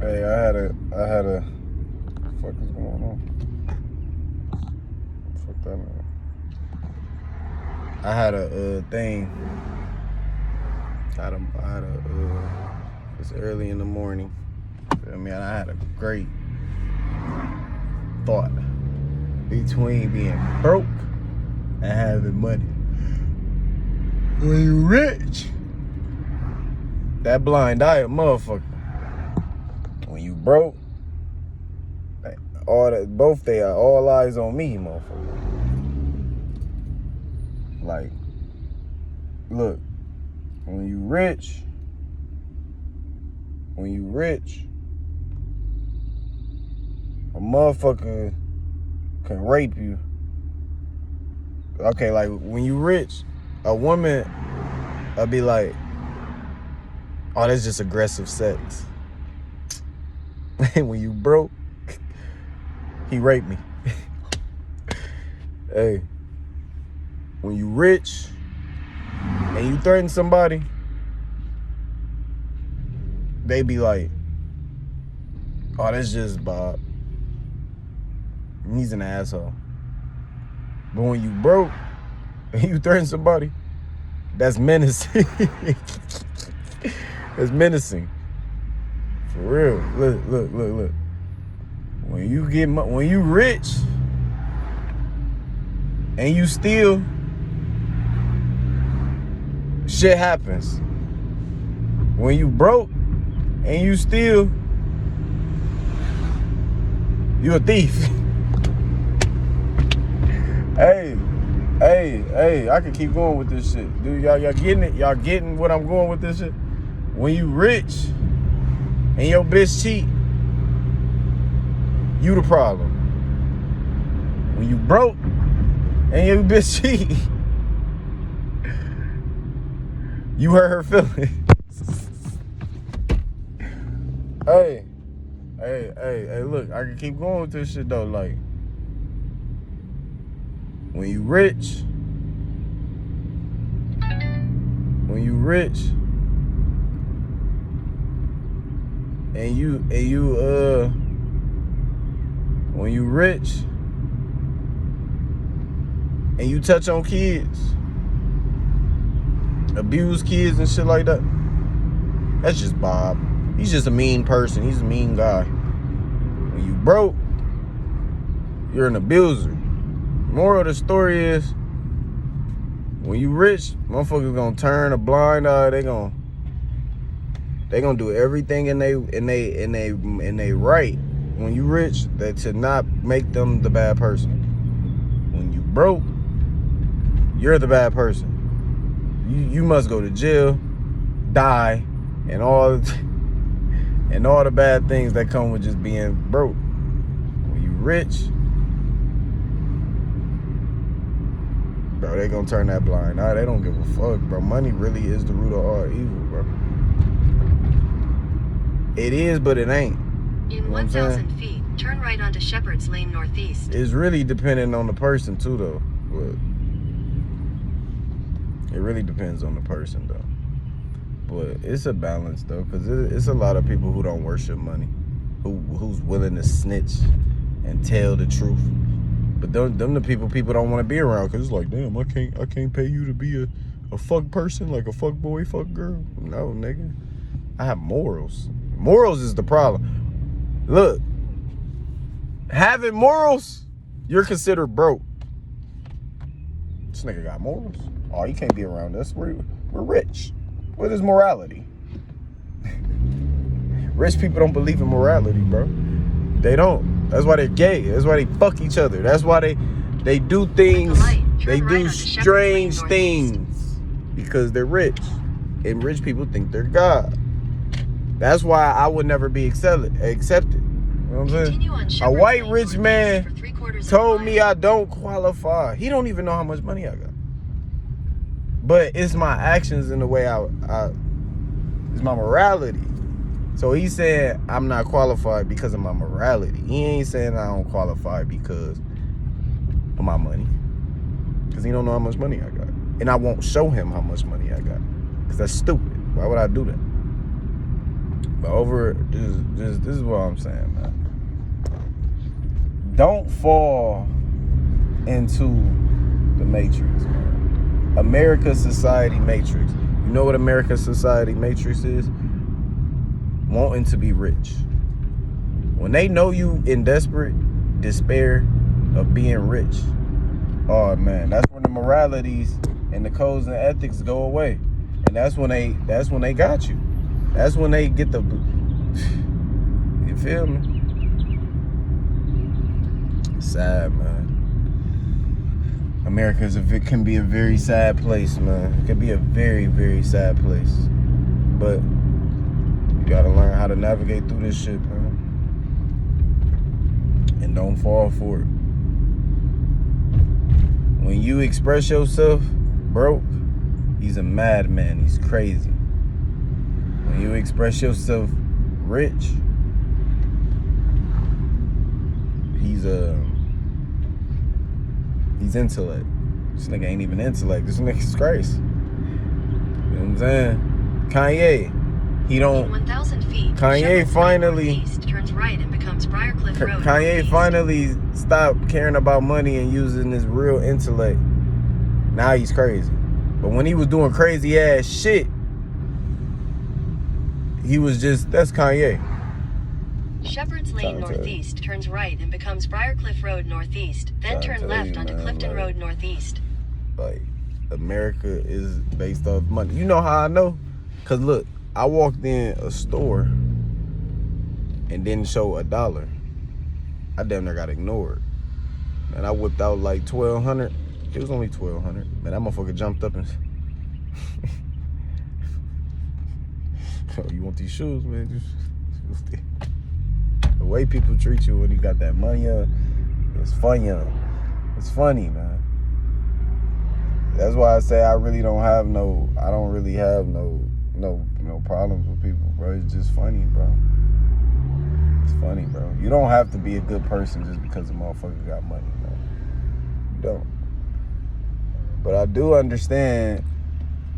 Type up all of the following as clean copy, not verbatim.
Hey, I had a, fuck is going on? Fuck that man. I had a thing. It's early in the morning. I mean, I had a great thought between being broke and having money. When you rich, that blind eye, motherfucker. When you broke, all eyes on me, motherfucker. Like, look, when you rich, a motherfucker can rape you. Okay, like when you rich, a woman will be like, oh, that's just aggressive sex. When you broke, he raped me. Hey, when you rich and you threaten somebody, they be like, oh, that's just Bob. He's an asshole. But when you broke and you threaten somebody, that's menacing. That's menacing. For real. Look. When you rich and you steal, shit happens. When you broke and you steal, you a thief. Hey, I can keep going with this shit. Dude, y'all getting it? Y'all getting what I'm going with this shit? When you rich and your bitch cheat, you the problem. When you broke and your bitch cheat, you hurt her feelings. Hey, look, I can keep going with this shit though. Like, when you rich and when you rich and you touch on kids, abuse kids and shit like that, that's just Bob. He's just a mean person. He's a mean guy. When you broke, you're an abuser. Moral of the story is, when you rich, motherfuckers gonna turn a blind eye. They gonna do everything in they right. When you rich, that to not make them the bad person. When you broke, you're the bad person. You must go to jail, die, and all the bad things that come with just being broke. When you rich, bro, they gonna turn that blind eye. They don't give a fuck, bro. Money really is the root of all evil, bro. It is, but it ain't. In 1,000 feet, turn right onto Shepherd's Lane Northeast. It's really dependent on the person too, though. But it really depends on the person, though. But it's a balance, though, because it's a lot of people who don't worship money, who's willing to snitch and tell the truth. But them the people don't want to be around, because it's like, damn, I can't pay you to be a fuck person, like a fuck boy, fuck girl. No, nigga. I have morals. Morals is the problem. Look, having morals, you're considered broke. This nigga got morals. Oh, you can't be around us. We're rich. What is morality? Rich people don't believe in morality, bro. They don't. That's why they're gay. That's why they fuck each other. That's why they do things. They do strange things because they're rich. And rich people think they're God. That's why I would never be accepted. You know what I'm saying? A white rich man told me I don't qualify. He don't even know how much money I got. But it's my actions and the way it's my morality. So he's saying I'm not qualified because of my morality. He ain't saying I don't qualify because of my money. Because he don't know how much money I got. And I won't show him how much money I got. Because that's stupid. Why would I do that? But this is what I'm saying, man. Don't fall into the matrix, man. America Society Matrix. You know what America Society Matrix is? Wanting to be rich. When they know you in desperate despair of being rich, oh man, that's when the moralities and the codes and ethics go away. And that's when they got you. That's when they get the, you feel me? Sad, man. America can be a very sad place, man. It can be a very, very sad place. But you gotta learn how to navigate through this shit, man. And don't fall for it. When you express yourself broke, he's a madman. He's crazy. When you express yourself rich, he's intellect. This nigga ain't even intellect. This nigga's crazy. You know what I'm saying? Kanye, he don't. 1,000 feet. Kanye finally turns right and becomes Briarcliff Road. Kanye northeast. finally stopped caring about money and using his real intellect. Now he's crazy. But when he was doing crazy ass shit, he was just, that's Kanye. Shepherd's Lane northeast turns right and becomes Briarcliff Road northeast. Then turn left onto Clifton Road northeast. Like, America is based off money. You know how I know? Cause look, I walked in a store and didn't show $1. I damn near got ignored. And I whipped out like 1,200. It was only 1,200. Man, that motherfucker jumped up and oh, you want these shoes, man? The way people treat you when you got that money, it's funny. It's funny, man. That's why I say I don't really have no problems with people, bro. It's just funny, bro. It's funny, bro. You don't have to be a good person just because a motherfucker got money, man. You don't. But I do understand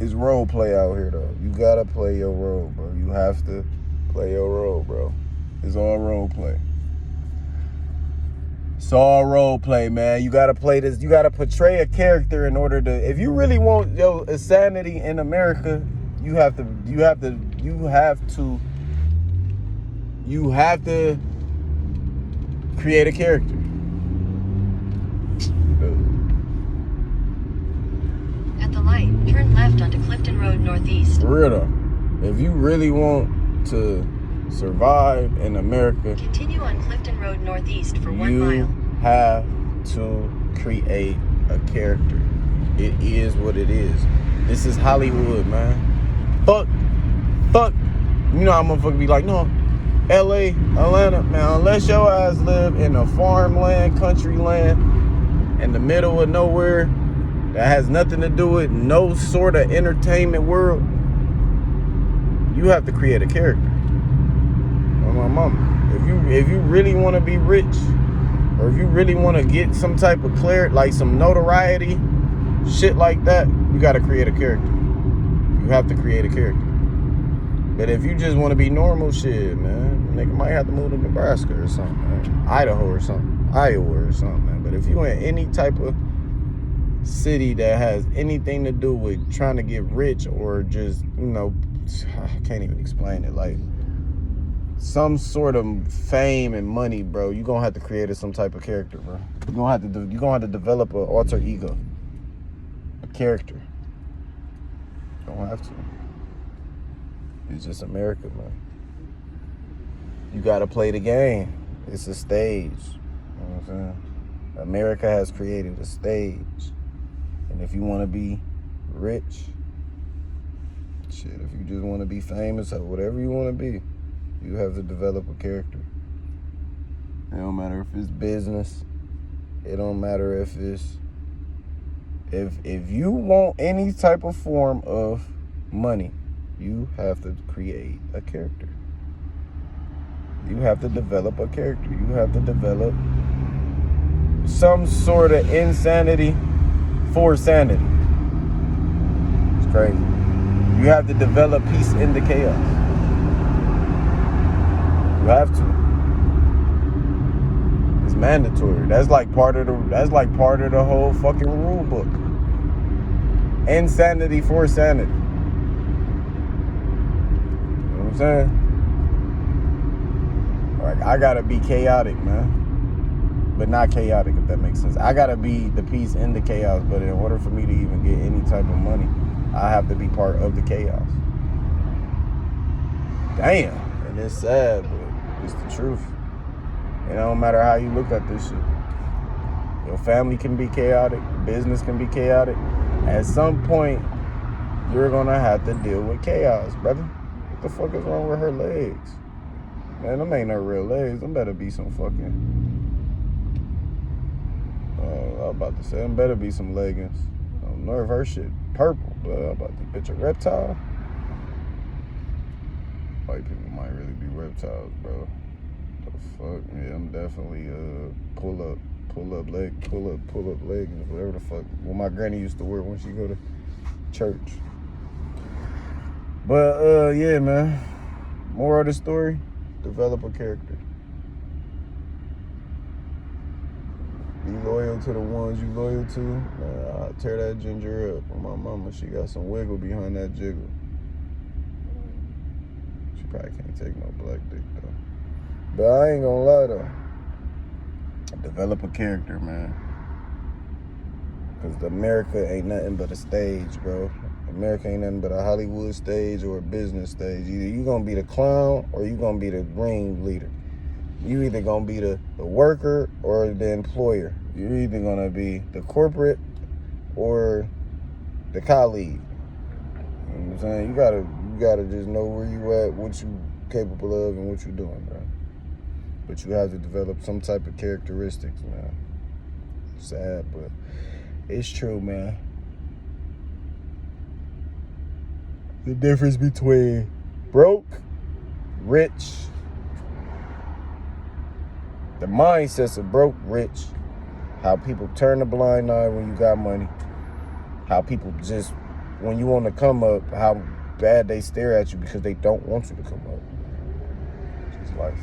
it's role play out here, though. You gotta play your role, bro. You have to play your role, bro. It's all role play. It's all role play, man. You gotta play this. You gotta portray a character in order to. If you really want your sanity in America, you have to create a character. At the light, turn left onto Clifton Road northeast. For real though, if you really want to survive in America, continue on Clifton Road northeast for 1 mile. You have to create a character. It is what it is. This is Hollywood, man. Fuck. You know how motherfucker be like, no, LA, Atlanta, man, unless your ass live in a farmland, country land, in the middle of nowhere, that has nothing to do with no sort of entertainment world, you have to create a character. My mama. If you really want to be rich, or if you really want to get some type of clarity, like some notoriety, shit like that, you got to create a character. You have to create a character. But if you just want to be normal, shit, man, nigga might have to move to Nebraska or something, man. Idaho or something, Iowa or something, man. But if you in any type of city that has anything to do with trying to get rich or just, you know, I can't even explain it, like some sort of fame and money, bro, you're gonna have to create some type of character, bro. You're gonna have to develop an alter ego, a character. You don't have to. It's just America, man. You gotta play the game. It's a stage. You know what I'm saying? America has created a stage. And if you wanna be rich, shit, if you just wanna be famous or whatever you wanna be, you have to develop a character. It don't matter if it's business. It don't matter if it's... If you want any type of form of money, you have to create a character. You have to develop a character. You have to develop some sort of insanity for sanity. It's crazy. You have to develop peace in the chaos. You have to. It's mandatory. That's like part of the whole fucking rule book. Insanity for sanity. You know what I'm saying? Like, I gotta be chaotic, man. But not chaotic, if that makes sense. I gotta be the peace in the chaos, but in order for me to even get any type of money, I have to be part of the chaos. Damn. And it's sad, but it's the truth. It don't matter how you look at this shit. Your family can be chaotic. Business can be chaotic. At some point, you're gonna have to deal with chaos, brother. What the fuck is wrong with her legs? Man, them ain't no real legs. Them better be some fucking... I was about to say, them better be some leggings. I don't know if her shit purple, but I'm about to bitch a reptile. White people might really be reptiles, bro. The fuck? Yeah, I'm definitely pull up leggings, whatever the fuck. What my granny used to wear when she go to church. But yeah, man. More of the story, develop a character. Be loyal to the ones you loyal to. I'll tear that ginger up. My mama, she got some wiggle behind that jiggle. She probably can't take no black dick, though. But I ain't gonna lie, though. Develop a character, man. Because America ain't nothing but a stage, bro. America ain't nothing but a Hollywood stage or a business stage. Either you gonna be the clown or you gonna be the ringleader. You either gonna be the worker or the employer. You're either gonna be the corporate or the colleague. You know what I'm saying? You gotta just know where you at, what you capable of, and what you're doing, bro. But you have to develop some type of characteristics, man. Sad, but it's true, man. The difference between broke, rich, the mindsets of broke, rich, how people turn a blind eye when you got money, how people just, when you want to come up, how bad they stare at you because they don't want you to come up. It's life.